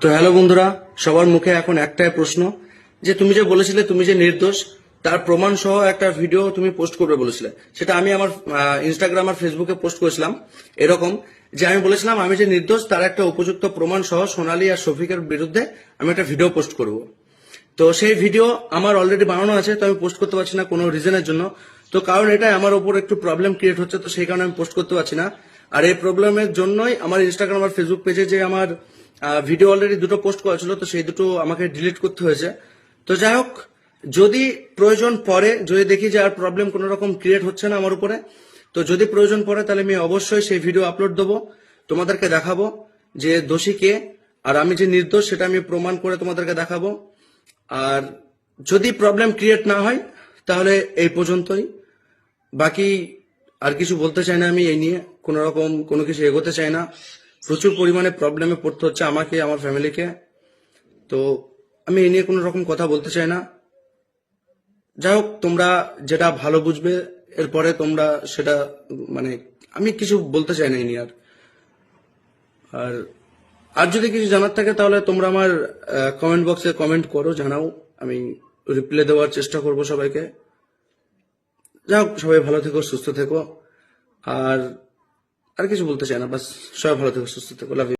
তো হ্যালো বন্ধুরা, সবার মুখে এখন একটাই প্রশ্ন যে তুমি যে বলেছিলে তুমি যে নির্দোষ, তার প্রমাণ সহ একটা ভিডিও তুমি পোস্ট করবে বলেছিলে। সেটা আমি আমার ইনস্টাগ্রাম আর ফেসবুকে পোস্ট করেছিলাম এরকম, যে আমি বলেছিলাম আমি যে নির্দোষ তার একটা উপযুক্ত প্রমাণ সহ সোনালী আর শফিকের বিরুদ্ধে আমি একটা ভিডিও পোস্ট করব। তো সেই ভিডিও আমার অলরেডি বানানো আছে, তো আমি পোস্ট করতে পারছি না কোনো রিজনের জন্য। তো কারণ এটা আমার উপর একটু প্রবলেম ক্রিয়েট হচ্ছে, তো সেই কারণে আমি পোস্ট করতে পারছি না। আর এই প্রবলেমের জন্যই আমার ইনস্টাগ্রাম আর ফেসবুক পেজে যে আমার ভিডিও অলরেডি দুটো পোস্ট করা ছিল, তো সেই দুটো আমাকে ডিলিট করতে হয়েছে। তো যাই হোক, যদি প্রয়োজন পড়ে, যদি দেখি যে আর প্রবলেম কোনো রকম ক্রিয়েট হচ্ছে না আমার উপরে, তো যদি প্রয়োজন পড়ে তাহলে আমি অবশ্যই সেই ভিডিও আপলোড দেবো, তোমাদেরকে দেখাবো যে দোষী কে আর আমি যে নির্দোষ সেটা আমি প্রমাণ করে তোমাদেরকে দেখাবো। আর যদি প্রবলেম ক্রিয়েট না হয় তাহলে এই পর্যন্তই। বাকি আর কিছু বলতে চাই না, আমি এই নিয়ে কোনো রকম কোনো কিছু এগোতে চাই না। প্রচুর পরিমাণে প্রবলেমে পড়তে হচ্ছে আমাকে, আমার ফ্যামিলিকে। তো আমি এই নিয়ে কোনো রকম কথা বলতে চাই না। যাই হোক, তোমরা যেটা ভালো বুঝবে এরপরে তোমরা সেটা, মানে আমি কিছু বলতে চাই না এই নিয়ে আর। আর আর যদি কিছু জানার থাকে তাহলে তোমরা আমার কমেন্ট বক্সে কমেন্ট করো, জানাও, আমি রিপ্লাই দেওয়ার চেষ্টা করব সবাইকে। যাই হোক, সবাই ভালো থেকো, সুস্থ থেকো। আর আর কিছু বলতে চাই না, বাস সবাই ভালো থেকো, সুস্থ থেকো, লাভ ইউ।